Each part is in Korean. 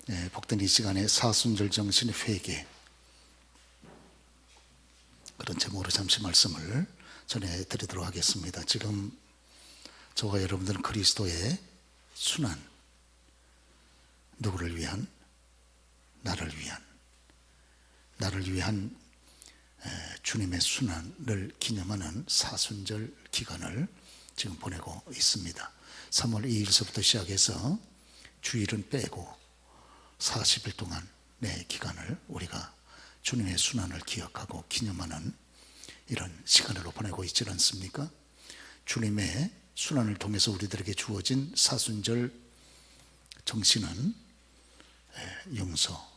복된 이 시간에 사순절 정신 회개, 그런 제목으로 잠시 말씀을 전해드리도록 하겠습니다. 지금 저와 여러분들은 그리스도의 순환, 누구를 위한? 나를 위한 주님의 순환을 기념하는 사순절 기간을 지금 보내고 있습니다. 3월 2일서부터 시작해서 주일은 빼고 40일 동안의 기간을 우리가 주님의 순환을 기억하고 기념하는 이런 시간으로 보내고 있지 않습니까? 주님의 순환을 통해서 우리들에게 주어진 사순절 정신은 용서,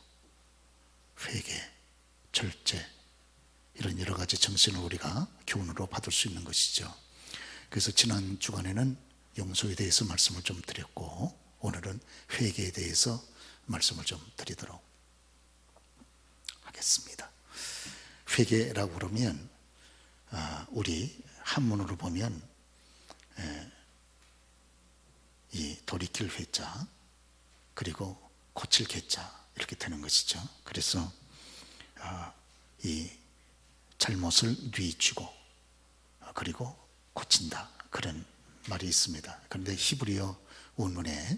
회개, 절제, 이런 여러 가지 정신을 우리가 교훈으로 받을 수 있는 것이죠. 그래서 지난 주간에는 용서에 대해서 말씀을 좀 드렸고, 오늘은 회개에 대해서 말씀을 좀 드리도록 하겠습니다. 회개라고 그러면 우리 한문으로 보면 이 돌이킬 회자 그리고 고칠 개자 이렇게 되는 것이죠. 그래서 이 잘못을 뉘우치고 그리고 고친다, 그런 말이 있습니다. 그런데 히브리어 원문에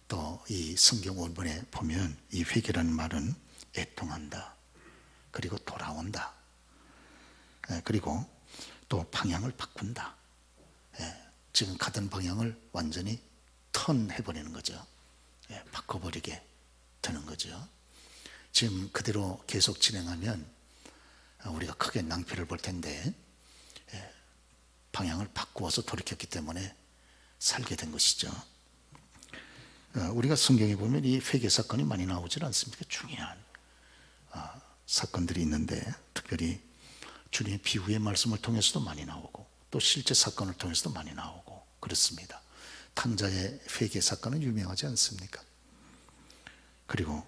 또 이 성경 원문에 보면 이 회개라는 말은 애통한다, 그리고 돌아온다, 그리고 또 방향을 바꾼다, 지금 가던 방향을 완전히 턴해버리는 거죠. 바꿔버리게 되는 거죠. 지금 그대로 계속 진행하면 우리가 크게 낭패를 볼 텐데 방향을 바꾸어서 돌이켰기 때문에 살게 된 것이죠. 우리가 성경에 보면 이 회개 사건이 많이 나오질 않습니까? 중요한 사건들이 있는데, 특별히 주님의 비유의 말씀을 통해서도 많이 나오고 또 실제 사건을 통해서도 많이 나오고 그렇습니다. 탕자의 회개 사건은 유명하지 않습니까? 그리고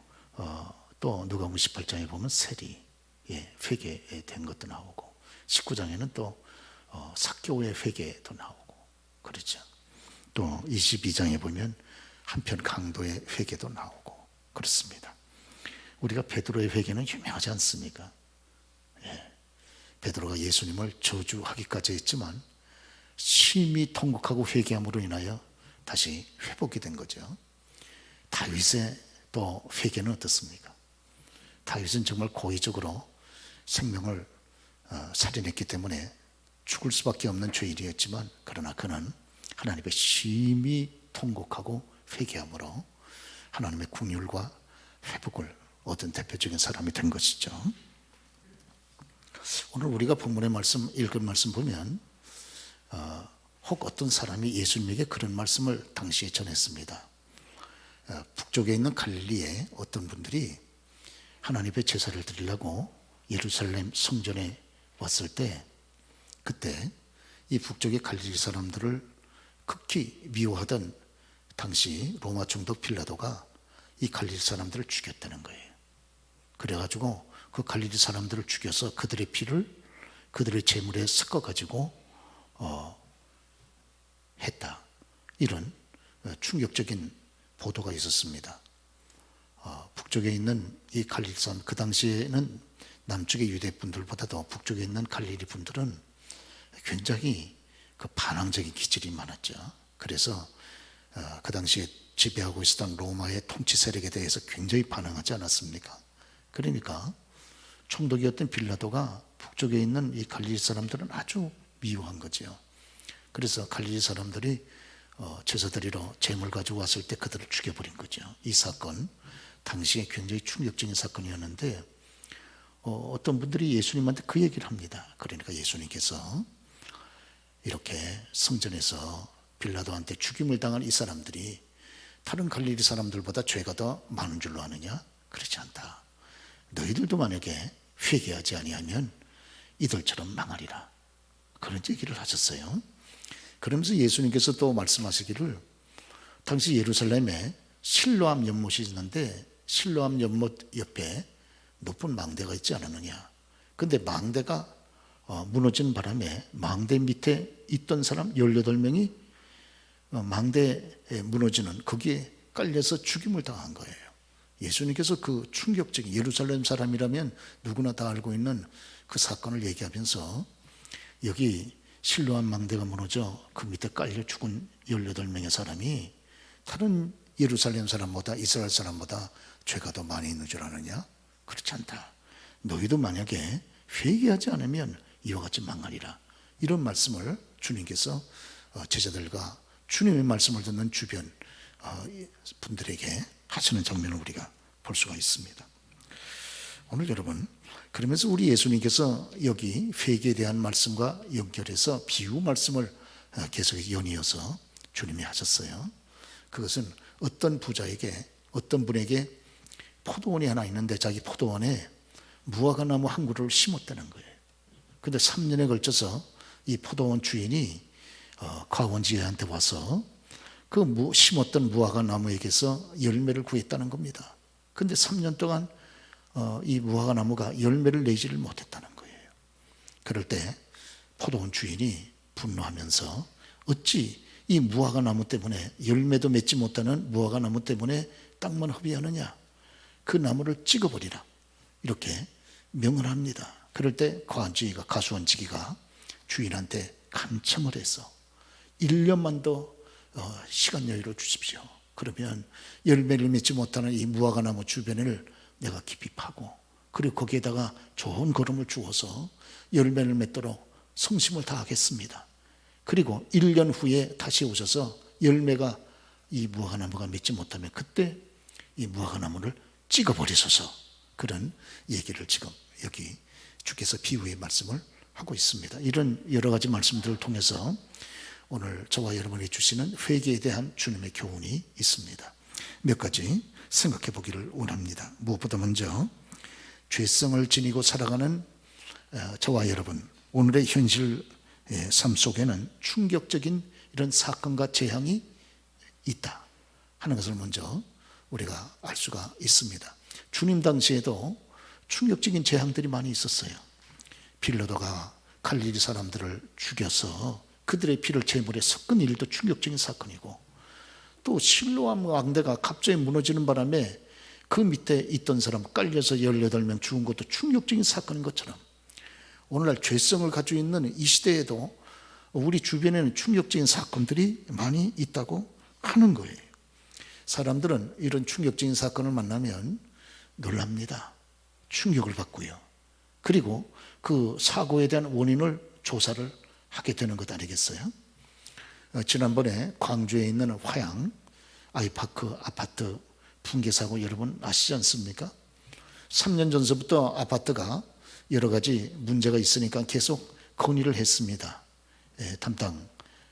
또 누가복음 18장에 보면 세리 회개된 것도 나오고, 19장에는 또 삭개오의 회개도 나오고 그렇죠. 또 22장에 보면 한편 강도의 회개도 나오고 그렇습니다. 우리가 베드로의 회개는 유명하지 않습니까? 베드로가 예수님을 저주하기까지 했지만 심히 통곡하고 회개함으로 인하여 다시 회복이 된 거죠. 다윗의 또 회개는 어떻습니까? 다윗은 정말 고의적으로 생명을 살인했기 때문에 죽을 수밖에 없는 죄인이었지만, 그러나 그는 하나님의 심히 통곡하고 회개함으로 하나님의 긍휼과 회복을 얻은 대표적인 사람이 된 것이죠. 오늘 우리가 본문의 말씀, 읽은 말씀 보면 혹 어떤 사람이 예수님에게 그런 말씀을 당시에 전했습니다. 북쪽에 있는 갈릴리에 어떤 분들이 하나님 앞에 제사를 드리려고 예루살렘 성전에 왔을 때, 그때 이 북쪽의 갈릴리 사람들을 극히 미워하던 당시 로마 총독 빌라도가 이 갈릴리 사람들을 죽였다는 거예요. 그래가지고 그 갈릴리 사람들을 죽여서 그들의 피를 그들의 제물에 섞어가지고 했다, 이런 충격적인 보도가 있었습니다. 북쪽에 있는 이 갈릴리 사람, 그 당시에는 남쪽의 유대 분들보다도 북쪽에 있는 갈릴리 분들은 굉장히 그 반항적인 기질이 많았죠. 그래서 그 당시에 지배하고 있었던 로마의 통치 세력에 대해서 굉장히 반항하지 않았습니까? 그러니까 총독이었던 빌라도가 북쪽에 있는 이 갈릴리 사람들은 아주 미워한 거죠. 그래서 갈릴리 사람들이 제사 드리러 제물 가지고 왔을 때 그들을 죽여버린 거죠. 이 사건 당시에 굉장히 충격적인 사건이었는데, 어떤 분들이 예수님한테 그 얘기를 합니다. 그러니까 예수님께서 이렇게 성전에서 빌라도한테 죽임을 당한 이 사람들이 다른 갈릴리 사람들보다 죄가 더 많은 줄로 아느냐? 그렇지 않다. 너희들도 만약에 회개하지 아니하면 이들처럼 망하리라, 그런 얘기를 하셨어요. 그러면서 예수님께서 또 말씀하시기를, 당시 예루살렘에 실로암 연못이 있는데 실로암 연못 옆에 높은 망대가 있지 않았느냐. 근데 망대가 무너진 바람에 망대 밑에 있던 사람 18명이 망대에 무너지는 거기에 깔려서 죽임을 당한 거예요. 예수님께서 그 충격적인 예루살렘 사람이라면 누구나 다 알고 있는 그 사건을 얘기하면서 여기 실로암 망대가 무너져 그 밑에 깔려 죽은 18명의 사람이 다른 예루살렘 사람보다 이스라엘 사람보다 죄가 더 많이 있는 줄 아느냐? 그렇지 않다. 너희도 만약에 회개하지 않으면 이와 같이 망하리라. 이런 말씀을 주님께서 제자들과 주님의 말씀을 듣는 주변 분들에게 하시는 장면을 우리가 볼 수가 있습니다. 오늘 여러분, 그러면서 우리 예수님께서 여기 회개에 대한 말씀과 연결해서 비유 말씀을 계속 연이어서 주님이 하셨어요. 그것은 어떤 부자에게, 어떤 분에게 포도원이 하나 있는데 자기 포도원에 무화과나무 한 그루를 심었다는 거예요. 근데 3년에 걸쳐서 이 포도원 주인이 과원지한테 와서 그 심었던 무화과나무에게서 열매를 구했다는 겁니다. 근데 3년 동안 이 무화과나무가 열매를 내지를 못했다는 거예요. 그럴 때 포도원 주인이 분노하면서 어찌 이 무화과나무 때문에 열매도 맺지 못하는 무화과나무 때문에 땅만 허비하느냐, 그 나무를 찍어버리라, 이렇게 명을 합니다. 그럴 때 가수원지기가 주인한테 간청을 해서 1년만 더 시간 여유를 주십시오. 그러면 열매를 맺지 못하는 이 무화과나무 주변을 내가 깊이 파고, 그리고 거기에다가 좋은 거름을 주어서 열매를 맺도록 성심을 다하겠습니다. 그리고 1년 후에 다시 오셔서 열매가 이 무화과나무가 맺지 못하면 그때 이 무화과나무를 찍어버리소서. 그런 얘기를 지금 여기 주께서 비유의 말씀을 하고 있습니다. 이런 여러 가지 말씀들을 통해서 오늘 저와 여러분이 주시는 회개에 대한 주님의 교훈이 있습니다. 몇 가지 생각해 보기를 원합니다. 무엇보다 먼저 죄성을 지니고 살아가는 저와 여러분, 오늘의 현실 삶 속에는 충격적인 이런 사건과 재앙이 있다 하는 것을 먼저 우리가 알 수가 있습니다. 주님 당시에도 충격적인 재앙들이 많이 있었어요. 빌라도가 갈릴리 사람들을 죽여서 그들의 피를 제물에 섞은 일도 충격적인 사건이고, 또 실로암 왕대가 갑자기 무너지는 바람에 그 밑에 있던 사람 깔려서 18명 죽은 것도 충격적인 사건인 것처럼 오늘날 죄성을 가지고 있는 이 시대에도 우리 주변에는 충격적인 사건들이 많이 있다고 하는 거예요. 사람들은 이런 충격적인 사건을 만나면 놀랍니다. 충격을 받고요. 그리고 그 사고에 대한 원인을 조사를 하게 되는 것 아니겠어요? 지난번에 광주에 있는 화양 아이파크 아파트 붕괴 사고 여러분 아시지 않습니까? 3년 전서부터 아파트가 여러 가지 문제가 있으니까 계속 건의를 했습니다. 담당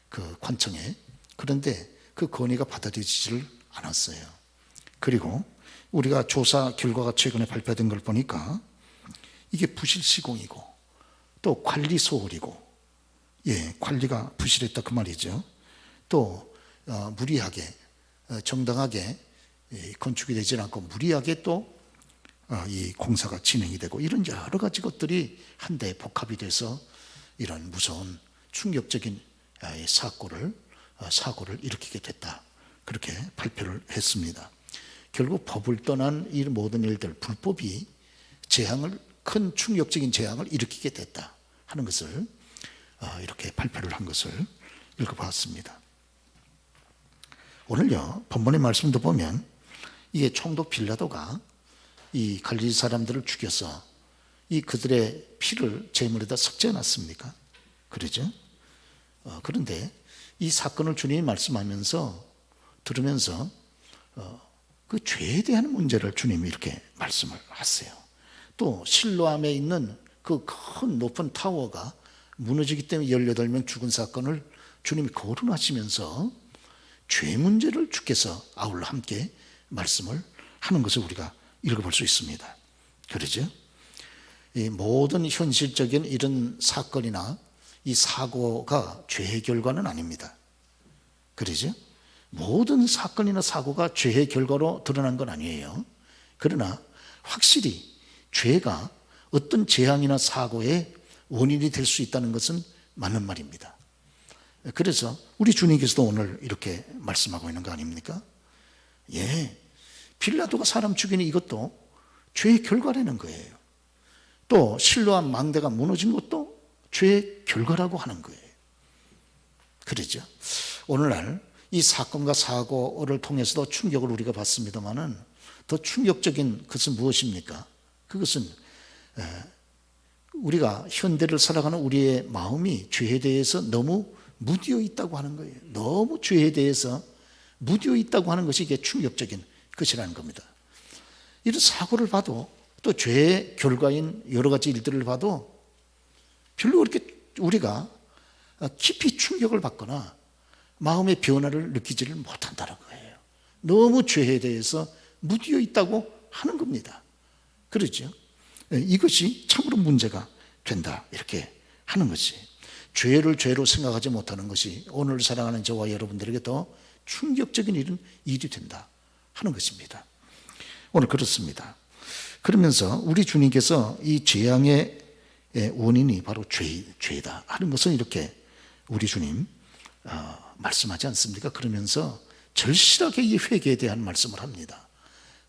그 관청에. 그런데 그 건의가 받아들여지지를 않았어요. 그리고 우리가 조사 결과가 최근에 발표된 걸 보니까 이게 부실 시공이고 또 관리 소홀이고, 관리가 부실했다 그 말이죠. 또 무리하게 정당하게 건축이 되지 않고 무리하게 또 이 공사가 진행이 되고, 이런 여러 가지 것들이 한데 복합이 돼서 이런 무서운 충격적인 사고를 일으키게 됐다, 그렇게 발표를 했습니다. 결국 법을 떠난 이 모든 일들, 불법이 큰 충격적인 재앙을 일으키게 됐다 하는 것을 이렇게 발표를 한 것을 읽어봤습니다. 오늘요, 본문의 말씀도 보면 이게 총독 빌라도가 이 갈릴리 사람들을 죽여서 이 그들의 피를 제물에다 섞지 않았습니까? 그러죠? 그런데 이 사건을 주님이 말씀하면서 들으면서 그 죄에 대한 문제를 주님이 이렇게 말씀을 하세요. 또 실로암에 있는 그 큰 높은 타워가 무너지기 때문에 18명 죽은 사건을 주님이 거론하시면서 죄 문제를 주께서 아울러 함께 말씀을 하는 것을 우리가 읽어볼 수 있습니다. 그러죠? 이 모든 현실적인 이런 사건이나 이 사고가 죄의 결과는 아닙니다. 그러죠? 모든 사건이나 사고가 죄의 결과로 드러난 건 아니에요. 그러나 확실히 죄가 어떤 재앙이나 사고의 원인이 될 수 있다는 것은 맞는 말입니다. 그래서 우리 주님께서도 오늘 이렇게 말씀하고 있는 거 아닙니까? 빌라도가 사람 죽이는 이것도 죄의 결과라는 거예요. 또 실로암 망대가 무너진 것도 죄의 결과라고 하는 거예요. 그러죠. 오늘날 이 사건과 사고를 통해서도 충격을 우리가 받습니다만은 더 충격적인 것은 무엇입니까? 그것은 우리가 현대를 살아가는 우리의 마음이 죄에 대해서 너무 무디어 있다고 하는 거예요. 너무 죄에 대해서 무디어 있다고 하는 것이 이게 충격적인 것이라는 겁니다. 이런 사고를 봐도 또 죄의 결과인 여러 가지 일들을 봐도 별로 그렇게 우리가 깊이 충격을 받거나 마음의 변화를 느끼지를 못한다는 거예요. 너무 죄에 대해서 무디어 있다고 하는 겁니다. 그렇죠? 이것이 참으로 문제가 된다 이렇게 하는 것이, 죄를 죄로 생각하지 못하는 것이 오늘 살아가는 저와 여러분들에게 더 충격적인 일이 된다 하는 것입니다. 오늘 그렇습니다. 그러면서 우리 주님께서 이 재앙의 원인이 바로 죄다 하는 것은 이렇게 우리 주님 말씀하지 않습니까? 그러면서 절실하게 이 회개에 대한 말씀을 합니다.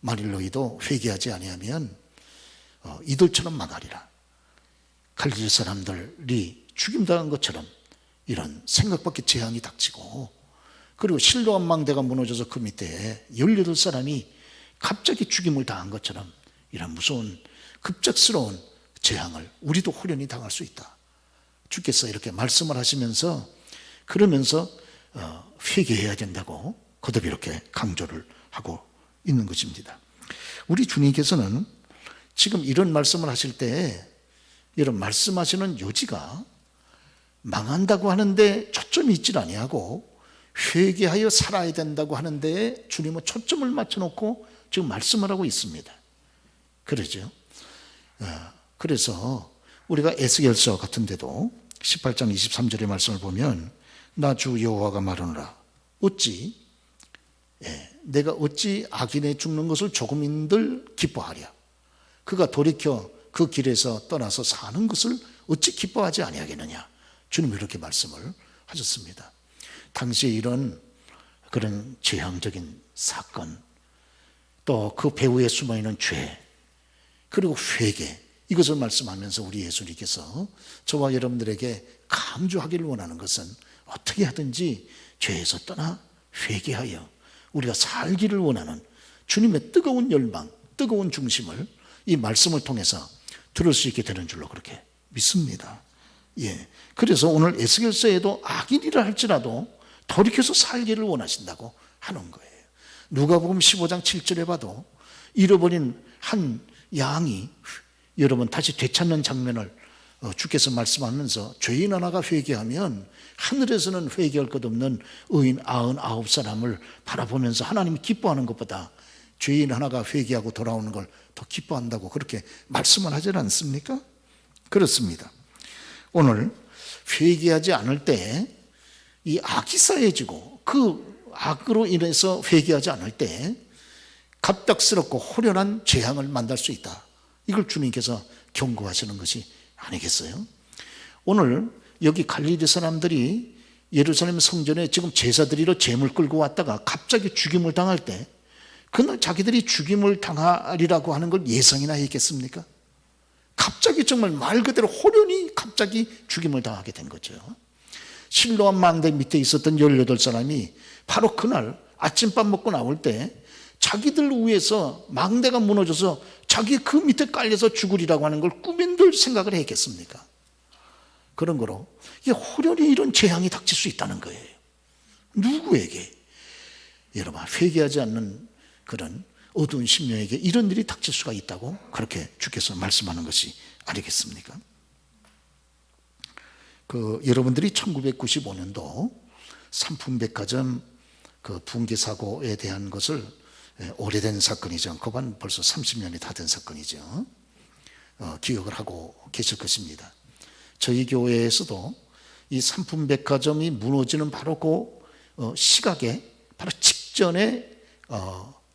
만일 너희도 회개하지 아니하면 이들처럼 망하리라. 갈릴 사람들이 죽임당한 것처럼 이런 생각밖의 재앙이 닥치고, 그리고 실로암 망대가 무너져서 그 밑에 18사람이 갑자기 죽임을 당한 것처럼 이런 무서운 급작스러운 재앙을 우리도 호련히 당할 수 있다. 주께서 이렇게 말씀을 하시면서 그러면서 회개해야 된다고 거듭 이렇게 강조를 하고 있는 것입니다. 우리 주님께서는 지금 이런 말씀을 하실 때 이런 말씀하시는 요지가 망한다고 하는데 초점이 있질 아니하고 회개하여 살아야 된다고 하는데 주님은 초점을 맞춰놓고 지금 말씀을 하고 있습니다. 그러죠. 그래서 우리가 에스겔서 같은 데도 18장 23절의 말씀을 보면 나 주 여호와가 말하노라 내가 어찌 악인의 죽는 것을 조금인들 기뻐하랴. 그가 돌이켜 그 길에서 떠나서 사는 것을 어찌 기뻐하지 아니하겠느냐. 주님이 이렇게 말씀을 하셨습니다. 당시에 이런 그런 재앙적인 사건, 또 그 배후에 숨어있는 죄, 그리고 회개, 이것을 말씀하면서 우리 예수님께서 저와 여러분들에게 강조하기를 원하는 것은 어떻게 하든지 죄에서 떠나 회개하여 우리가 살기를 원하는 주님의 뜨거운 열망, 뜨거운 중심을 이 말씀을 통해서 들을 수 있게 되는 줄로 그렇게 믿습니다. 그래서 오늘 에스겔서에도 악인이라 할지라도 돌이켜서 살기를 원하신다고 하는 거예요. 누가복음 15장 7절에 봐도 잃어버린 한 양이 여러분 다시 되찾는 장면을 주께서 말씀하면서 죄인 하나가 회개하면 하늘에서는 회개할 것 없는 의인 99사람을 바라보면서 하나님이 기뻐하는 것보다 죄인 하나가 회개하고 돌아오는 걸 더 기뻐한다고 그렇게 말씀을 하지 않습니까? 그렇습니다. 오늘 회개하지 않을 때 이 악이 쌓여지고 그 악으로 인해서 회개하지 않을 때 갑작스럽고 호련한 재앙을 만날 수 있다. 이걸 주님께서 경고하시는 것이 아니겠어요? 오늘 여기 갈릴리 사람들이 예루살렘 성전에 지금 제사드리러 제물 끌고 왔다가 갑자기 죽임을 당할 때 그날 자기들이 죽임을 당하리라고 하는 걸 예상이나 했겠습니까? 갑자기 정말 말 그대로 호련히 갑자기 죽임을 당하게 된 거죠. 실로암 망대 밑에 있었던 18사람이 바로 그날 아침밥 먹고 나올 때 자기들 위에서 망대가 무너져서 자기 그 밑에 깔려서 죽으리라고 하는 걸 꿈인들 생각을 했겠습니까? 그런 거로 이게 호련히 이런 재앙이 닥칠 수 있다는 거예요. 누구에게? 여러분, 회개하지 않는 그런 어두운 심령에게 이런 일이 닥칠 수가 있다고 그렇게 주께서 말씀하는 것이 아니겠습니까? 여러분들이 1995년도 삼풍백화점 그 붕괴 사고에 대한 것을 오래된 사건이죠. 그건 벌써 30년이 다 된 사건이죠. 기억을 하고 계실 것입니다. 저희 교회에서도 이 삼풍백화점이 무너지는 바로 그 시각에 바로 직전에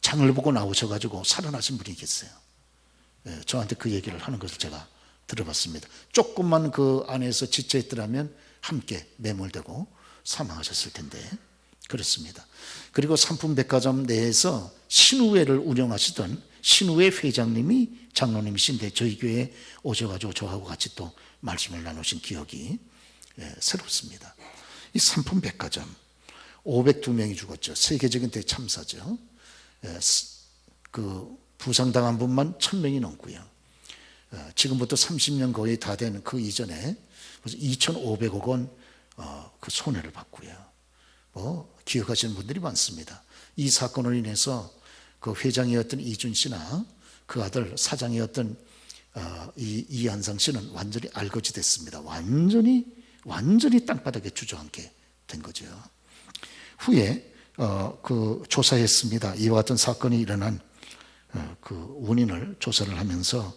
장을 보고 나오셔가지고 살아나신 분이 계세요. 저한테 그 얘기를 하는 것을 제가 들어봤습니다. 조금만 그 안에서 지체했더라면 함께 매몰되고 사망하셨을 텐데 그렇습니다. 그리고 삼풍백화점 내에서 신우회를 운영하시던 신우회 회장님이 장로님이신데 저희 교회에 오셔가지고 저하고 같이 또 말씀을 나누신 기억이 새롭습니다. 이 삼풍백화점 502명이 죽었죠. 세계적인 대참사죠. 그 부상당한 분만 1000명이 넘고요. 지금부터 30년 거의 다 된 그 이전에 2,500억 원 그 손해를 봤고요. 기억하시는 분들이 많습니다. 이 사건으로 인해서 그 회장이었던 이준 씨나 그 아들 사장이었던 이한상 씨는 완전히 알거지 됐습니다. 완전히 땅바닥에 주저앉게 된 거죠. 후에 그 조사했습니다. 이와 같은 사건이 일어난 그 원인을 조사를 하면서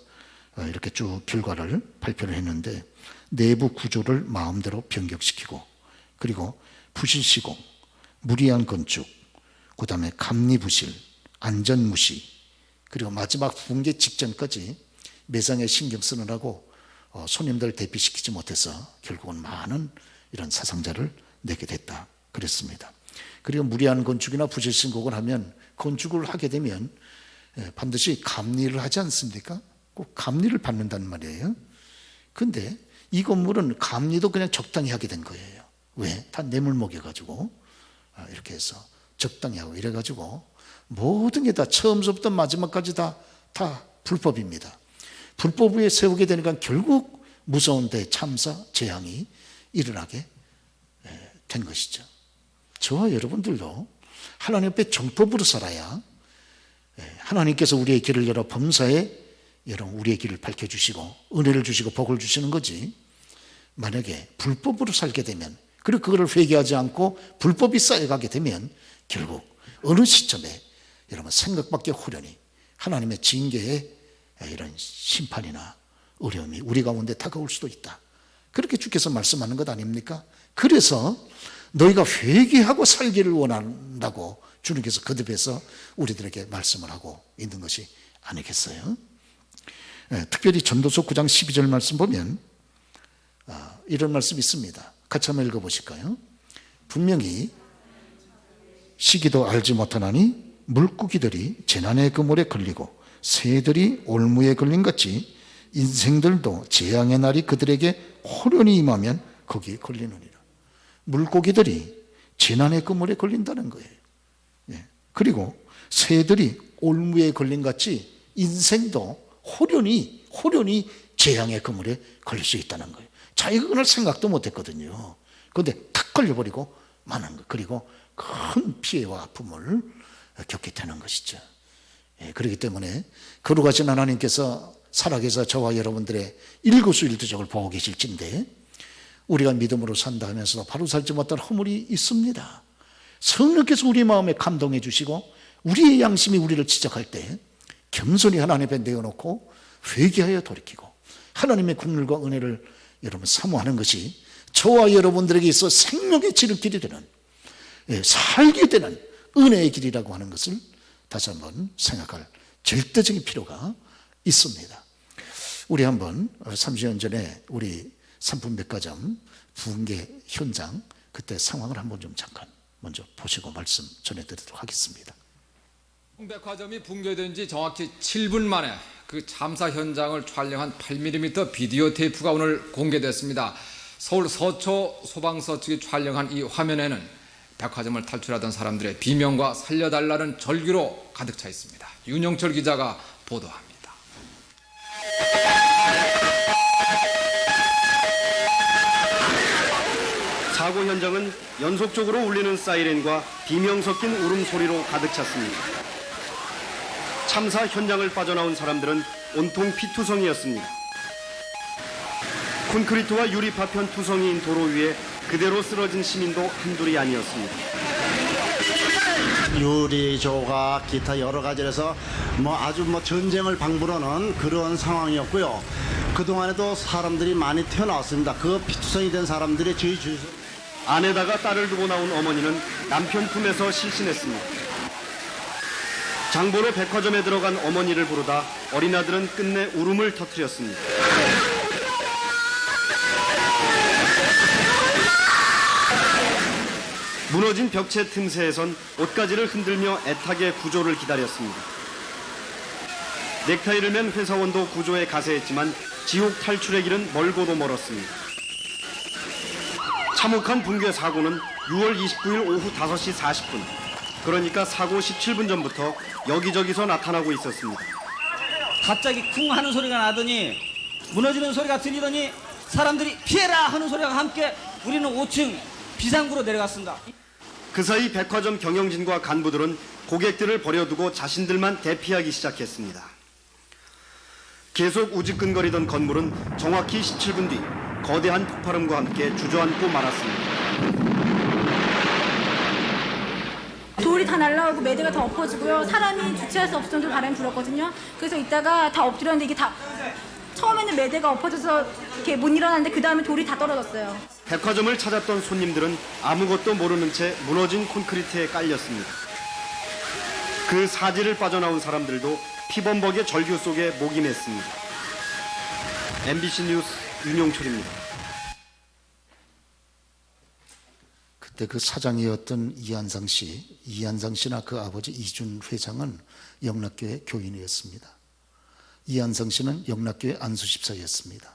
이렇게 쭉 결과를 발표를 했는데 내부 구조를 마음대로 변경시키고 그리고 부실시공, 무리한 건축, 그 다음에 감리부실, 안전무시 그리고 마지막 붕괴 직전까지 매상에 신경 쓰느라고 손님들 대피시키지 못해서 결국은 많은 이런 사상자를 내게 됐다 그랬습니다. 그리고 무리한 건축이나 부실신공을 하면 건축을 하게 되면 반드시 감리를 하지 않습니까? 꼭 감리를 받는다는 말이에요. 근데 이 건물은 감리도 그냥 적당히 하게 된 거예요. 왜? 다 뇌물 먹여가지고 이렇게 해서 적당히 하고 이래가지고 모든 게 다 처음부터 마지막까지 다 불법입니다. 불법 위에 세우게 되니까 결국 무서운 대참사 재앙이 일어나게 된 것이죠. 저와 여러분들도 하나님 앞에 정법으로 살아야 하나님께서 우리의 길을 열어 범사에 여러분 우리의 길을 밝혀주시고 은혜를 주시고 복을 주시는 거지. 만약에 불법으로 살게 되면 그리고 그거를 회개하지 않고 불법이 쌓여가게 되면 결국 어느 시점에 여러분 생각밖의 호련히 하나님의 징계에 이런 심판이나 어려움이 우리 가운데 다가올 수도 있다. 그렇게 주께서 말씀하는 것 아닙니까? 그래서 너희가 회개하고 살기를 원한다고 주님께서 거듭해서 우리들에게 말씀을 하고 있는 것이 아니겠어요? 특별히 전도서 9장 12절 말씀 보면 이런 말씀이 있습니다. 같이 한번 읽어보실까요? 분명히 시기도 알지 못하나니 물고기들이 재난의 그물에 걸리고 새들이 올무에 걸린 같이 인생들도 재앙의 날이 그들에게 호련히 임하면 거기에 걸리느니라. 물고기들이 재난의 그물에 걸린다는 거예요. 그리고 새들이 올무에 걸린 같이 인생도 호련히 재앙의 그물에 걸릴 수 있다는 거예요. 자기가 그날 생각도 못했거든요. 그런데 탁 걸려버리고 마는 거예요. 그리고 큰 피해와 아픔을 겪게 되는 것이죠. 그렇기 때문에 거룩하신 하나님께서 살아계셔 저와 여러분들의 일거수일투족을 보고 계실진데 우리가 믿음으로 산다 하면서도 바로 살지 못한 허물이 있습니다. 성령께서 우리 마음에 감동해 주시고 우리의 양심이 우리를 지적할 때 겸손히 하나님 앞에 내어놓고 회개하여 돌이키고 하나님의 국률과 은혜를 여러분 사모하는 것이 저와 여러분들에게 있어 생명의 지름길이 되는 살게 되는 은혜의 길이라고 하는 것을 다시 한번 생각할 절대적인 필요가 있습니다. 우리 한번 30년 전에 우리 삼풍백화점 붕괴 현장 그때 상황을 한번 좀 잠깐 먼저 보시고 말씀 전해드리도록 하겠습니다. 백화점이 붕괴된 지 정확히 7분 만에 그 참사 현장을 촬영한 8mm 비디오 테이프가 오늘 공개됐습니다. 서울 서초 소방서 측이 촬영한 이 화면에는 백화점을 탈출하던 사람들의 비명과 살려달라는 절규로 가득 차 있습니다. 윤영철 기자가 보도합니다. 사고 현장은 연속적으로 울리는 사이렌과 비명 섞인 울음소리로 가득 찼습니다. 참사 현장을 빠져나온 사람들은 온통 피투성이었습니다. 콘크리트와 유리 파편 투성이인 도로 위에 그대로 쓰러진 시민도 한둘이 아니었습니다. 유리 조각 기타 여러 가지에서 아주 전쟁을 방불하는 그런 상황이었고요. 그동안에도 사람들이 많이 튀어나왔습니다. 그 피투성이 된 사람들이 저희 주위에서 아내다가 딸을 두고 나온 어머니는 남편 품에서 실신했습니다. 장보러 백화점에 들어간 어머니를 부르다 어린아들은 끝내 울음을 터뜨렸습니다. 무너진 벽체 틈새에선 옷가지를 흔들며 애타게 구조를 기다렸습니다. 넥타이를 맨 회사원도 구조에 가세했지만 지옥 탈출의 길은 멀고도 멀었습니다. 참혹한 붕괴 사고는 6월 29일 오후 5시 40분, 그러니까 사고 17분 전부터 여기저기서 나타나고 있었습니다. 갑자기 쿵 하는 소리가 나더니 무너지는 소리가 들리더니 사람들이 피해라 하는 소리와 함께 우리는 5층 비상구로 내려갔습니다. 그 사이 백화점 경영진과 간부들은 고객들을 버려두고 자신들만 대피하기 시작했습니다. 계속 우직근거리던 건물은 정확히 17분 뒤 거대한 폭발음과 함께 주저앉고 말았습니다. 돌이 다 날라오고 매대가 다 엎어지고요. 사람이 주체할 수 없을 정도로 바람이 불었거든요. 그래서 이따가 다 엎드렸는데 이게 다 처음에는 매대가 엎어져서 이렇게 못 일어났는데 그 다음에 돌이 다 떨어졌어요. 백화점을 찾았던 손님들은 아무것도 모르는 채 무너진 콘크리트에 깔렸습니다. 그 사지를 빠져나온 사람들도 피범벅의 절규 속에 목이 맸습니다. MBC 뉴스 윤용철입니다. 그때 그 사장이었던 이한상 씨나 그 아버지 이준 회장은 영락교회 교인이었습니다. 이한상 씨는 영락교회 안수집사였습니다.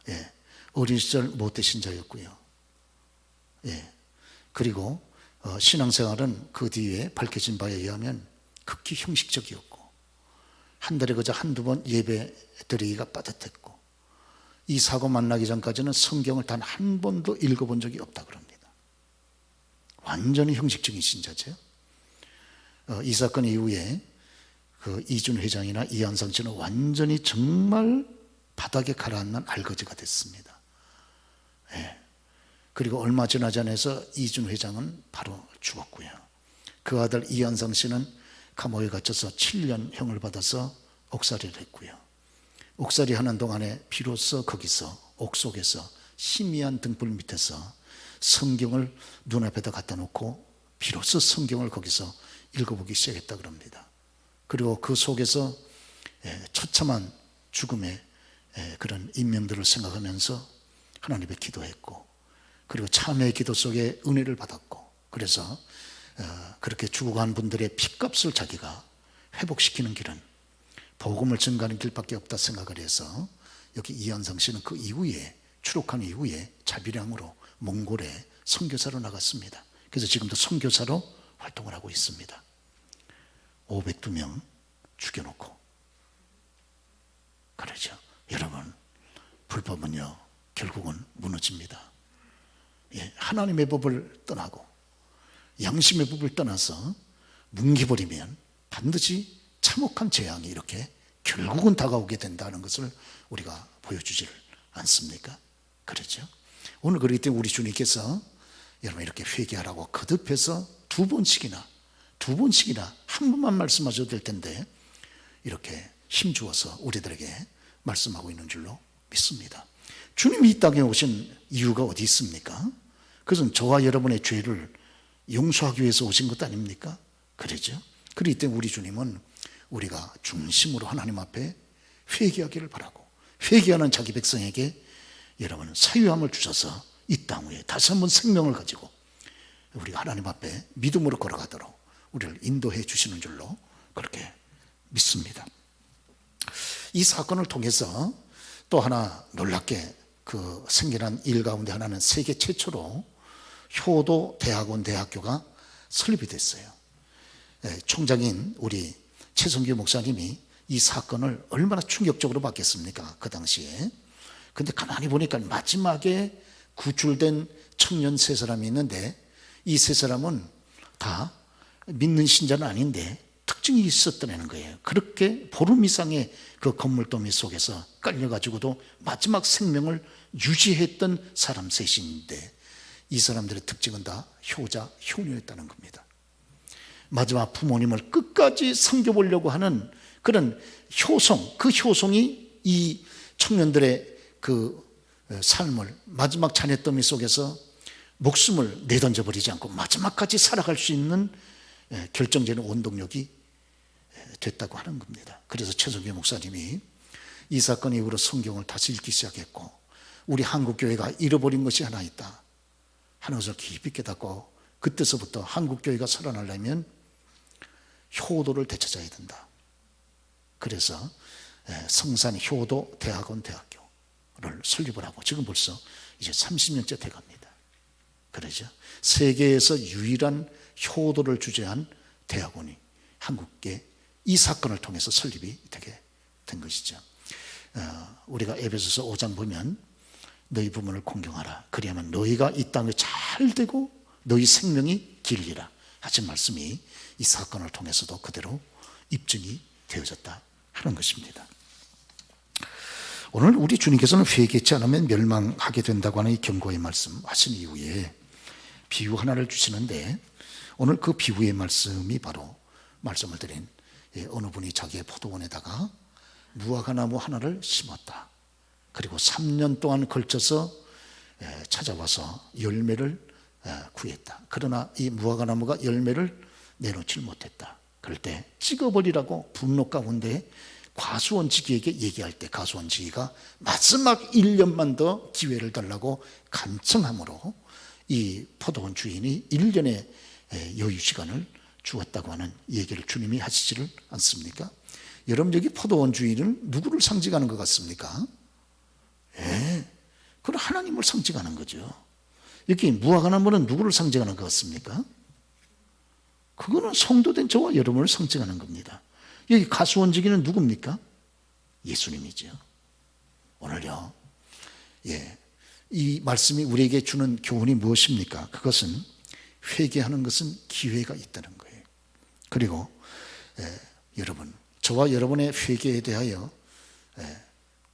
예, 어린 시절 모태 신자였고요. 예, 그리고 신앙생활은 그 뒤에 밝혀진 바에 의하면 극히 형식적이었고 한 달에 그저 한두 번 예배 드리기가 빠듯했고 이 사고 만나기 전까지는 성경을 단 한 번도 읽어본 적이 없다 그럽니다. 완전히 형식적인 신자죠. 이 사건 이후에 그 이준 회장이나 이한상 씨는 완전히 정말 바닥에 가라앉는 알거지가 됐습니다. 예. 그리고 얼마 지나지 않아서 이준 회장은 바로 죽었고요. 그 아들 이한상 씨는 감옥에 갇혀서 7년 형을 받아서 옥살이를 했고요. 옥살이 하는 동안에 비로소 거기서 옥속에서 희미한 등불 밑에서 성경을 눈앞에다 갖다 놓고 비로소 성경을 거기서 읽어보기 시작했다 그럽니다. 그리고 그 속에서 처참한 죽음의 그런 인명들을 생각하면서 하나님께 기도했고 그리고 참회의 기도 속에 은혜를 받았고 그래서 그렇게 죽어간 분들의 핏값을 자기가 회복시키는 길은 복음을 증가하는 길밖에 없다 생각을 해서 여기 이한상 씨는 그 이후에 추록한 이후에 자비량으로 몽골에 선교사로 나갔습니다. 그래서 지금도 선교사로 활동을 하고 있습니다. 502명 죽여놓고 그러죠. 여러분 불법은요 결국은 무너집니다. 예, 하나님의 법을 떠나고 양심의 법을 떠나서 뭉개버리면 반드시 참혹한 재앙이 이렇게 결국은 다가오게 된다는 것을 우리가 보여주지를 않습니까? 그렇죠? 오늘 그렇기 때문에 우리 주님께서 여러분 이렇게 회개하라고 거듭해서 두 번씩이나 한 번만 말씀하셔도 될 텐데 이렇게 힘주어서 우리들에게 말씀하고 있는 줄로 믿습니다. 주님이 이 땅에 오신 이유가 어디 있습니까? 그것은 저와 여러분의 죄를 용서하기 위해서 오신 것 아닙니까? 그러죠? 그렇기 때문에 우리 주님은 우리가 중심으로 하나님 앞에 회개하기를 바라고 회개하는 자기 백성에게 여러분 사유함을 주셔서 이 땅 위에 다시 한번 생명을 가지고 우리가 하나님 앞에 믿음으로 걸어가도록 우리를 인도해 주시는 줄로 그렇게 믿습니다. 이 사건을 통해서 또 하나 놀랍게 그 생겨난 일 가운데 하나는 세계 최초로 효도 대학원 대학교가 설립이 됐어요. 총장인 우리 최성규 목사님이 이 사건을 얼마나 충격적으로 봤겠습니까? 그 당시에. 근데 가만히 보니까 마지막에 구출된 청년 세 사람이 있는데 이 세 사람은 다 믿는 신자는 아닌데 특징이 있었다는 거예요. 그렇게 보름 이상의 그 건물더미 속에서 깔려가지고도 마지막 생명을 유지했던 사람 셋인데 이 사람들의 특징은 다 효자, 효녀였다는 겁니다. 마지막 부모님을 끝까지 섬겨보려고 하는 그런 효성, 그 효성이 이 청년들의 그 삶을 마지막 잔해더미 속에서 목숨을 내던져버리지 않고 마지막까지 살아갈 수 있는 결정적인 원동력이 됐다고 하는 겁니다. 그래서 최성규 목사님이 이 사건 이후로 성경을 다시 읽기 시작했고 우리 한국교회가 잃어버린 것이 하나 있다 하는 것을 깊이 깨닫고 그때서부터 한국교회가 살아나려면 효도를 되찾아야 된다. 그래서 성산 효도 대학원 대학교를 설립을 하고 지금 벌써 이제 30년째 돼갑니다. 그러죠. 세계에서 유일한 효도를 주재한 대학원이 한국계 이 사건을 통해서 설립이 되게 된 것이죠. 우리가 에베소서 5장 보면 너희 부모를 공경하라. 그리하면 너희가 이 땅에 잘 되고 너희 생명이 길리라 하신 말씀이 이 사건을 통해서도 그대로 입증이 되어졌다 하는 것입니다. 오늘 우리 주님께서는 회개치 않으면 멸망하게 된다고 하는 이 경고의 말씀 하신 이후에 비유 하나를 주시는데 오늘 그 비유의 말씀이 바로 말씀을 드린 어느 분이 자기의 포도원에다가 무화과나무 하나를 심었다. 그리고 3년 동안 걸쳐서 찾아와서 열매를 구했다. 그러나 이 무화과나무가 열매를 내놓질 못했다. 그럴 때 찍어버리라고 분노 가운데 과수원지기에게 얘기할 때 과수원지기가 마지막 1년만 더 기회를 달라고 간청함으로 이 포도원 주인이 1년의 여유 시간을 주었다고 하는 얘기를 주님이 하시지를 않습니까? 여러분 여기 포도원 주인은 누구를 상징하는 것 같습니까? 그건 하나님을 상징하는 거죠. 여기 무화과나무는 누구를 상징하는 것 같습니까? 그거는 성도된 저와 여러분을 상징하는 겁니다. 여기 가수원지기는 누굽니까? 예수님이죠. 오늘요, 이 말씀이 우리에게 주는 교훈이 무엇입니까? 그것은 회개하는 것은 기회가 있다는 거예요. 그리고 여러분, 저와 여러분의 회개에 대하여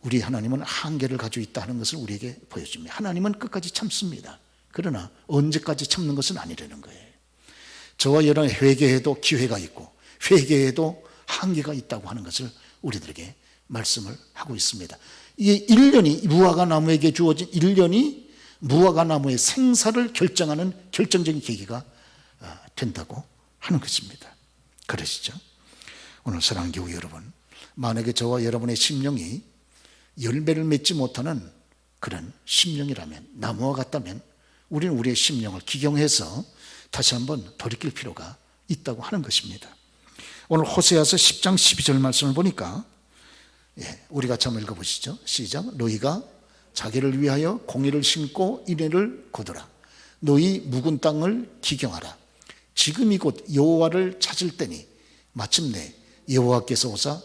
우리 하나님은 한계를 가지고 있다 하는 것을 우리에게 보여줍니다. 하나님은 끝까지 참습니다. 그러나 언제까지 참는 것은 아니라는 거예요. 저와 여러분의 회개에도 기회가 있고 회개에도 한계가 있다고 하는 것을 우리들에게 말씀을 하고 있습니다. 이 1년이 무화과나무에게 주어진 1년이 무화과나무의 생사를 결정하는 결정적인 계기가 된다고 하는 것입니다. 그러시죠? 오늘 사랑하는 교우 여러분, 만약에 저와 여러분의 심령이 열매를 맺지 못하는 그런 심령이라면, 나무와 같다면 우리는 우리의 심령을 기경해서 다시 한번 돌이킬 필요가 있다고 하는 것입니다. 오늘 호세아서 10장 12절 말씀을 보니까 우리가 같이 한번 읽어보시죠. 시작. 너희가 자기를 위하여 공의를 심고 인애를 거두라. 너희 묵은 땅을 기경하라. 지금이 곧 여호와를 찾을 때니 마침내 여호와께서 오사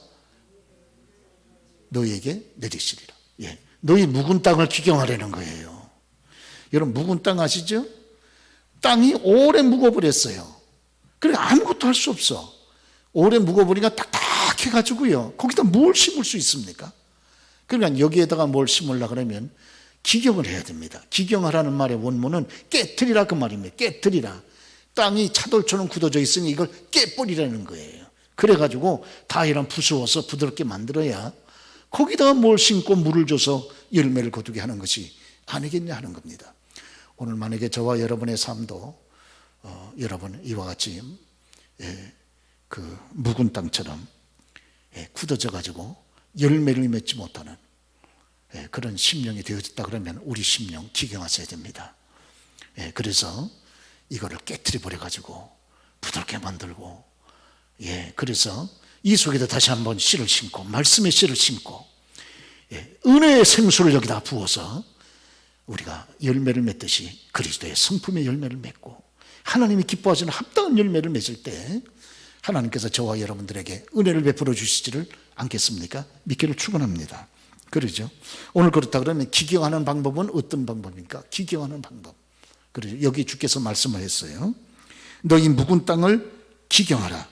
너희에게 내리시리라. 너희 묵은 땅을 기경하라는 거예요. 여러분 묵은 땅 아시죠? 땅이 오래 묵어버렸어요. 그래 아무것도 할 수 없어. 오래 묵어버리니까 딱딱해가지고요. 거기다 뭘 심을 수 있습니까? 그러니까 여기에다가 뭘 심으려고 그러면 기경을 해야 됩니다. 기경하라는 말의 원문은 깨트리라 그 말입니다. 깨트리라. 땅이 차돌처럼 굳어져 있으니 이걸 깨버리라는 거예요. 그래가지고 다이랑 부수어서 부드럽게 만들어야 거기다가 뭘 심고 물을 줘서 열매를 거두게 하는 것이 아니겠냐 하는 겁니다. 오늘 만약에 저와 여러분의 삶도 여러분 이와 같이 그 묵은 땅처럼 굳어져 가지고 열매를 맺지 못하는 그런 심령이 되어졌다 그러면 우리 심령 기경하셔야 됩니다. 그래서 이거를 깨트려 버려 가지고 부드럽게 만들고 그래서 이 속에다 다시 한번 씨를 심고 말씀의 씨를 심고 은혜의 생수를 여기다 부어서 우리가 열매를 맺듯이 그리스도의 성품의 열매를 맺고 하나님이 기뻐하시는 합당한 열매를 맺을 때 하나님께서 저와 여러분들에게 은혜를 베풀어 주시지를 않겠습니까? 믿기를 축원합니다. 그러죠? 오늘 그렇다 그러면 기경하는 방법은 어떤 방법입니까? 기경하는 방법. 그러죠? 여기 주께서 말씀을 했어요. 너희 묵은 땅을 기경하라.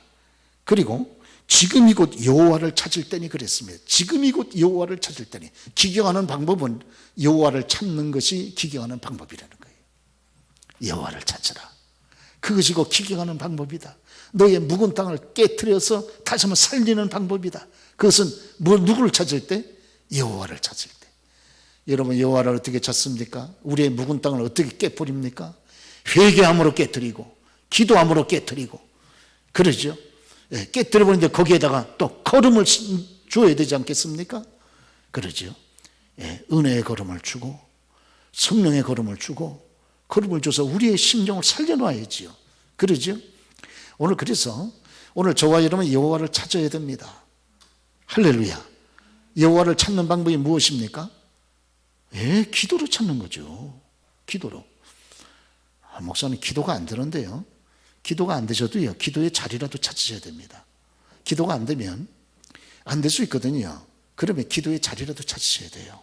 그리고 지금이 곧 여호와를 찾을 때니 그랬습니다. 지금이 곧 여호와를 찾을 때니. 기경하는 방법은 여호와를 찾는 것이 기경하는 방법이라는 거예요. 여호와를 찾으라. 그것이 곧 기경하는 방법이다. 너의 묵은 땅을 깨트려서 다시 한번 살리는 방법이다. 그것은 누구를 찾을 때? 여호와를 찾을 때. 여러분 여호와를 어떻게 찾습니까? 우리의 묵은 땅을 어떻게 깨버립니까? 회개함으로 깨트리고 기도함으로 깨트리고 그러죠. 깨뜨려버리는데 거기에다가 또 걸음을 줘야 되지 않겠습니까? 그러죠. 은혜의 걸음을 주고 성령의 걸음을 주고 걸음을 줘서 우리의 심령을 살려놔야지요. 그러죠? 오늘 그래서 오늘 저와 여러분 여호와를 찾아야 됩니다. 할렐루야. 여호와를 찾는 방법이 무엇입니까? 기도로 찾는 거죠. 기도로. 목사님 기도가 안 되는데요. 기도가 안 되셔도요, 기도의 자리라도 찾으셔야 됩니다. 기도가 안 되면 안 될 수 있거든요. 그러면 기도의 자리라도 찾으셔야 돼요.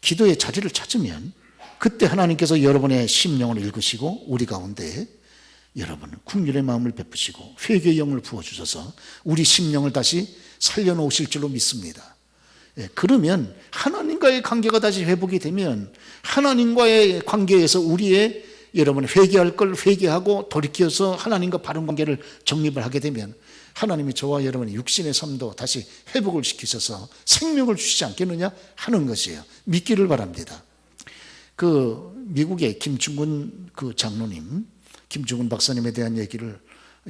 기도의 자리를 찾으면 그때 하나님께서 여러분의 심령을 읽으시고 우리 가운데 여러분 국률의 마음을 베푸시고 회개의 영을 부어주셔서 우리 심령을 다시 살려놓으실 줄로 믿습니다. 그러면 하나님과의 관계가 다시 회복이 되면 하나님과의 관계에서 우리의 여러분 회개할 걸 회개하고 돌이켜서 하나님과 바른 관계를 정립을 하게 되면 하나님이 저와 여러분의 육신의 삶도 다시 회복을 시키셔서 생명을 주시지 않겠느냐 하는 것이에요. 믿기를 바랍니다. 그 미국의 김충근 그 장로님, 김충근 박사님에 대한 얘기를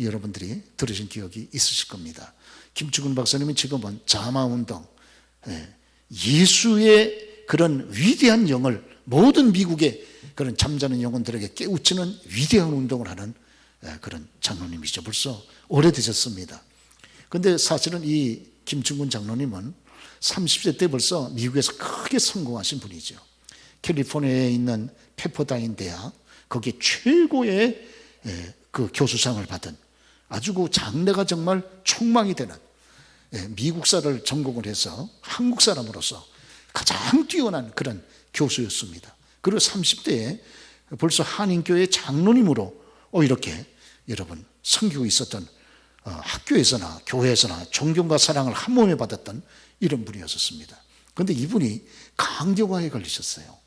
여러분들이 들으신 기억이 있으실 겁니다. 김충근 박사님은 지금은 자마운동, 예수의 그런 위대한 영을 모든 미국의 그런 잠자는 영혼들에게 깨우치는 위대한 운동을 하는 그런 장로님이죠. 벌써 오래되셨습니다. 그런데 사실은 이 김충근 장로님은 30세 때 벌써 미국에서 크게 성공하신 분이죠. 캘리포니아에 있는 페퍼다인 대학, 거기에 최고의 그 교수상을 받은 아주 그 장래가 정말 촉망이 되는 미국사를 전공을 해서 한국 사람으로서 가장 뛰어난 그런 교수였습니다. 그리고 30대에 벌써 한인교회 장로님으로 이렇게 여러분 섬기고 있었던 학교에서나 교회에서나 존경과 사랑을 한 몸에 받았던 이런 분이었습니다. 그런데 이분이 간경화에 걸리셨어요.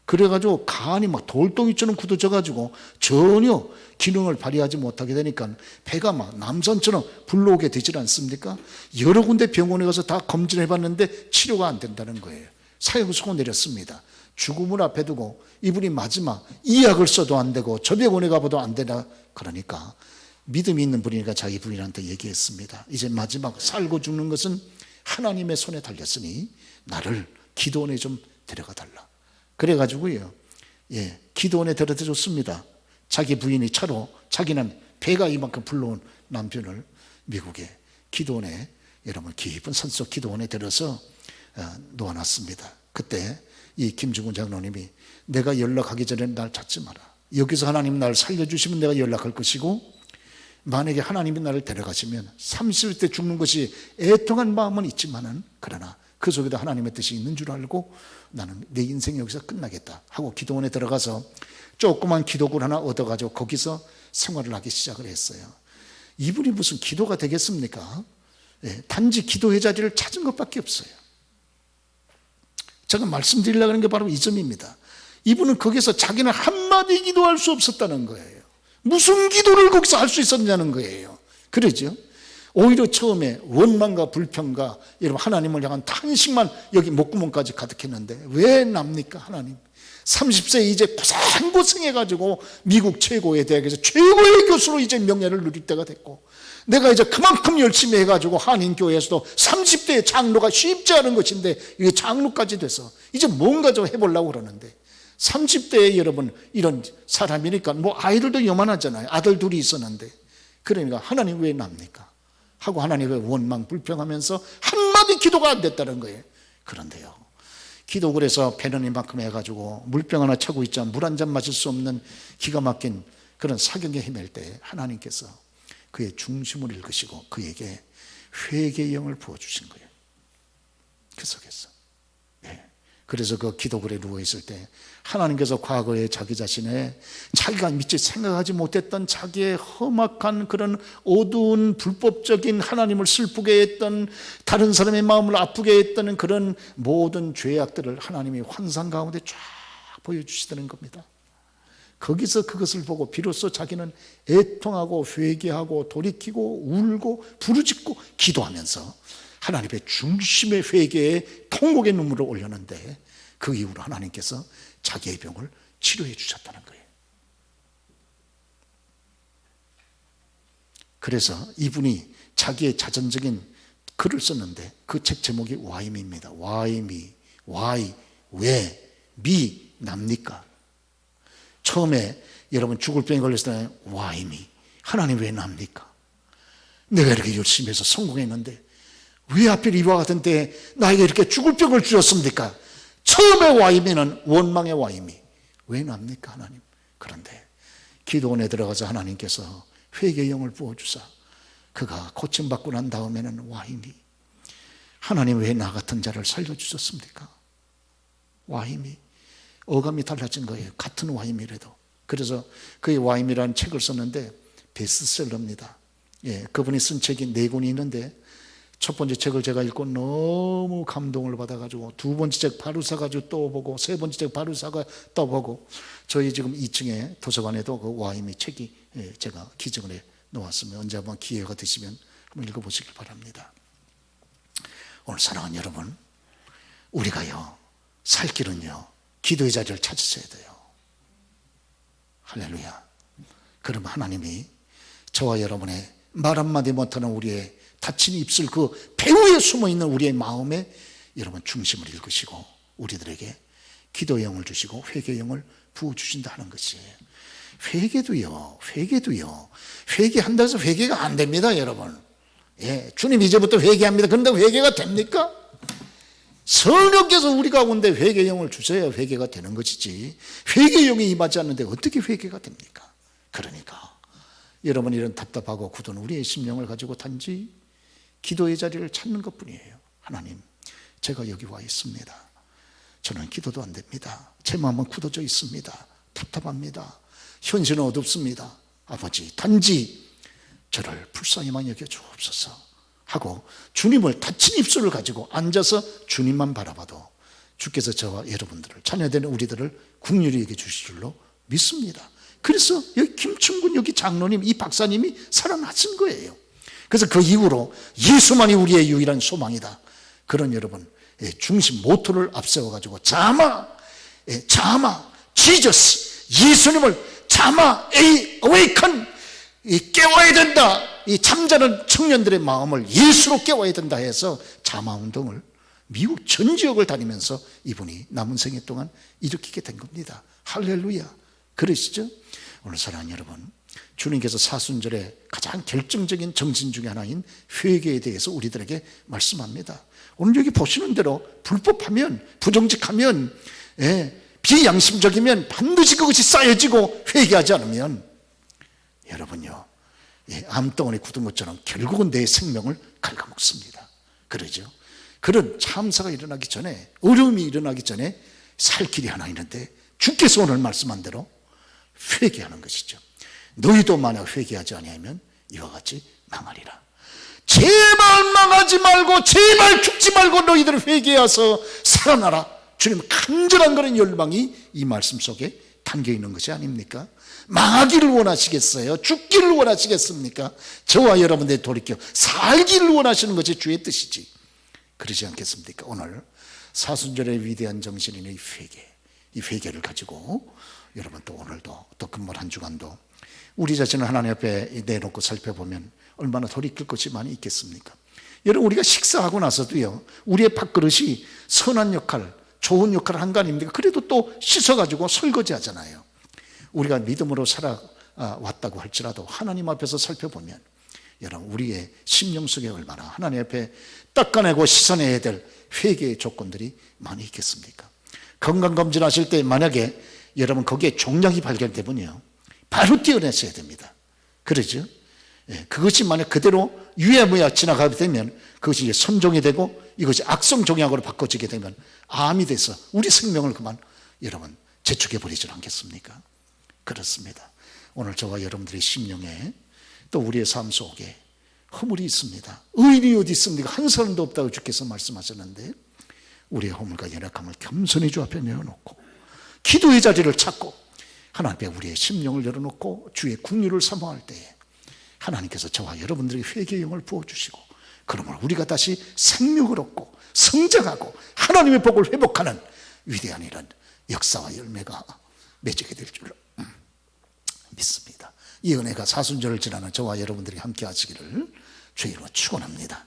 그래가지고 간이 막 돌덩이처럼 굳어져가지고 전혀 기능을 발휘하지 못하게 되니까 배가 막 남산처럼 불러오게 되질 않습니까? 여러 군데 병원에 가서 다 검진해봤는데 치료가 안 된다는 거예요. 사형수고 내렸습니다. 죽음을 앞에 두고 이분이 마지막 이 약을 써도 안 되고 저 병원에 가봐도 안 되나 그러니까 믿음이 있는 분이니까 자기 부인한테 얘기했습니다. 이제 마지막 살고 죽는 것은 하나님의 손에 달렸으니 나를 기도원에 좀 데려가 달라. 그래가지고요, 기도원에 데려다 줬습니다. 자기 부인이 차로 자기는 배가 이만큼 불러온 남편을 미국의 기도원에 여러분 깊은 산속 기도원에 데려서 놓아놨습니다. 그때 이 김중근 장로님이 내가 연락하기 전에 날 찾지 마라. 여기서 하나님 날 살려주시면 내가 연락할 것이고 만약에 하나님이 나를 데려가시면 30대 죽는 것이 애통한 마음은 있지만은 그러나 그 속에도 하나님의 뜻이 있는 줄 알고 나는 내 인생이 여기서 끝나겠다 하고 기도원에 들어가서 조그만 기도굴 하나 얻어가지고 거기서 생활을 하기 시작을 했어요. 이분이 무슨 기도가 되겠습니까? 단지 기도의 자리를 찾은 것밖에 없어요. 제가 말씀드리려고 하는 게 바로 이 점입니다. 이분은 거기서 자기는 한마디 기도할 수 없었다는 거예요. 무슨 기도를 거기서 할 수 있었냐는 거예요. 그러죠? 오히려 처음에 원망과 불평과 여러분 하나님을 향한 탄식만 여기 목구멍까지 가득했는데 왜 납니까 하나님? 30세에 이제 고생해가지고 미국 최고의 대학에서 최고의 교수로 이제 명예를 누릴 때가 됐고 내가 이제 그만큼 열심히 해가지고 한인교회에서도 30대의 장로가 쉽지 않은 것인데 이게 장로까지 돼서 이제 뭔가 좀 해보려고 그러는데 30대에 여러분 이런 사람이니까 뭐 아이들도 요만하잖아요. 아들 둘이 있었는데 그러니까 하나님 왜 납니까? 하고 하나님의 원망 불평하면서 한마디 기도가 안 됐다는 거예요. 그런데요, 기도굴에서 배는 이만큼 해가지고 물병 하나 차고 있자 물 한 잔 마실 수 없는 기가 막힌 그런 사경에 헤맬 때 하나님께서 그의 중심을 읽으시고 그에게 회개의 영을 부어주신 거예요. 그 속에서. 그래서 그 기도굴에 누워있을 때 하나님께서 과거에 자기 자신의 자기가 미처 생각하지 못했던 자기의 험악한 그런 어두운 불법적인 하나님을 슬프게 했던 다른 사람의 마음을 아프게 했던 그런 모든 죄악들을 하나님이 환상 가운데 쫙 보여주시다는 겁니다. 거기서 그것을 보고 비로소 자기는 애통하고 회개하고 돌이키고 울고 부르짖고 기도하면서 하나님의 중심의 회개에 통곡의 눈물을 올렸는데 그 이후로 하나님께서 자기의 병을 치료해 주셨다는 거예요. 그래서 이분이 자기의 자전적인 글을 썼는데 그 책 제목이 Whyme입니다. Why me? Why? 왜? me? 납니까? 처음에 여러분 죽을 병에 걸렸을 때 와임이 하나님 왜 납니까? 내가 이렇게 열심히 해서 성공했는데 왜 하필 이와 같은 때에 나에게 이렇게 죽을 병을 주셨습니까? 처음에 와임이는 원망의 와임이 왜 납니까 하나님? 그런데 기도원에 들어가서 하나님께서 회개의 영을 부어주사 그가 고침받고 난 다음에는 와임이 하나님 왜 나 같은 자를 살려주셨습니까? 와임이 어감이 달라진 거예요. 같은 와임이라도. 그래서 그의 와임이라는 책을 썼는데 베스트셀러입니다. 예, 그분이 쓴 책이 4권이 있는데 첫 번째 책을 제가 읽고 너무 감동을 받아가지고 두 번째 책 바로 사가지고 또 보고 세 번째 책 바로 사가 또 보고 저희 지금 2층에 도서관에도 그 와임이 책이 제가 기증을 해 놓았으면 언제 한번 기회가 되시면 한번 읽어보시길 바랍니다. 오늘 사랑하는 여러분, 우리가요 살 길은요 기도의 자리를 찾으셔야 돼요. 할렐루야. 그러면 하나님이 저와 여러분의 말 한마디 못하는 우리의 닫힌 입술 그 배후에 숨어있는 우리의 마음에 여러분 중심을 읽으시고 우리들에게 기도의 영을 주시고 회개의 영을 부어주신다 하는 것이에요. 회개도요 회개한다고 해서 회개가 안 됩니다 여러분. 예, 주님 이제부터 회개합니다. 그런데 회개가 됩니까? 성령께서 우리 가운데 회개의 영을 주셔야 회개가 되는 것이지 회개의 영이 임하지 않는데 어떻게 회개가 됩니까? 그러니까 여러분 이런 답답하고 굳은 우리의 심령을 가지고 단지 기도의 자리를 찾는 것뿐이에요. 하나님, 제가 여기 와 있습니다. 저는 기도도 안 됩니다. 제 마음은 굳어져 있습니다. 답답합니다. 현실은 어둡습니다. 아버지, 단지 저를 불쌍히만 여겨주옵소서 하고 주님을 닫힌 입술을 가지고 앉아서 주님만 바라봐도 주께서 저와 여러분들을 자녀되는 우리들을 긍휼히 여겨주실 줄로 믿습니다. 그래서 여기 김충군 여기 장로님 이 박사님이 살아나신 거예요. 그래서 그 이후로 예수만이 우리의 유일한 소망이다. 그런 여러분 중심 모토를 앞세워가지고 자마 지저스 예수님을 자마 awaken 깨워야 된다. 이 잠자는 청년들의 마음을 예수로 깨워야 된다 해서 자마운동을 미국 전 지역을 다니면서 이분이 남은 생애 동안 일으키게 된 겁니다. 할렐루야. 그러시죠? 오늘 사랑하는 여러분, 주님께서 사순절의 가장 결정적인 정신 중에 하나인 회개에 대해서 우리들에게 말씀합니다. 오늘 여기 보시는 대로 불법하면 부정직하면 비양심적이면 반드시 그것이 쌓여지고 회개하지 않으면 여러분요 암덩어리 굳은 것처럼 결국은 내 생명을 갉아먹습니다. 그러죠? 그런 참사가 일어나기 전에 어려움이 일어나기 전에 살 길이 하나 있는데 주께서 오늘 말씀한 대로 회개하는 것이죠. 너희도 만약 회개하지 아니하면 이와 같이 망하리라. 제발 망하지 말고 제발 죽지 말고 너희들 회개하서 살아나라. 주님 간절한 그런 열망이 이 말씀 속에 담겨 있는 것이 아닙니까? 망하기를 원하시겠어요? 죽기를 원하시겠습니까? 저와 여러분들이 돌이켜 살기를 원하시는 것이 주의 뜻이지. 그러지 않겠습니까? 오늘 사순절의 위대한 정신인 이 회개, 이 회개를 가지고 여러분 또 오늘도 또 금번 한 주간도 우리 자신을 하나님 앞에 내놓고 살펴보면 얼마나 돌이킬 것이 많이 있겠습니까? 여러분 우리가 식사하고 나서도요 우리의 밥그릇이 선한 역할, 좋은 역할을 한 거 아닙니까? 그래도 또 씻어가지고 설거지 하잖아요. 우리가 믿음으로 살아왔다고 할지라도 하나님 앞에서 살펴보면 여러분 우리의 심령 속에 얼마나 하나님 앞에 닦아내고 씻어내야 될 회개의 조건들이 많이 있겠습니까? 건강검진 하실 때 만약에 여러분 거기에 종양이 발견되면요 바로 떼어내셔야 됩니다. 그러죠? 그것이 만약 그대로 유야무야 지나가게 되면 그것이 이제 선종이 되고 이것이 악성 종양으로 바꿔지게 되면 암이 돼서 우리 생명을 그만 여러분 재촉해 버리지 않겠습니까? 그렇습니다. 오늘 저와 여러분들의 심령에 또 우리의 삶 속에 허물이 있습니다. 의인이 어디 있습니까? 한 사람도 없다고 주께서 말씀하셨는데 우리의 허물과 연약함을 겸손히 주 앞에 내어놓고 기도의 자리를 찾고 하나님 앞에 우리의 심령을 열어놓고 주의 긍휼을 사모할 때에 하나님께서 저와 여러분들에게 회개의 영을 부어주시고 그러면 우리가 다시 생명을 얻고 성장하고 하나님의 복을 회복하는 위대한 이런 역사와 열매가 맺게 될 줄로 믿습니다. 이 은혜가 사순절을 지나는 저와 여러분들이 함께 하시기를 주의 이름으로 축원합니다.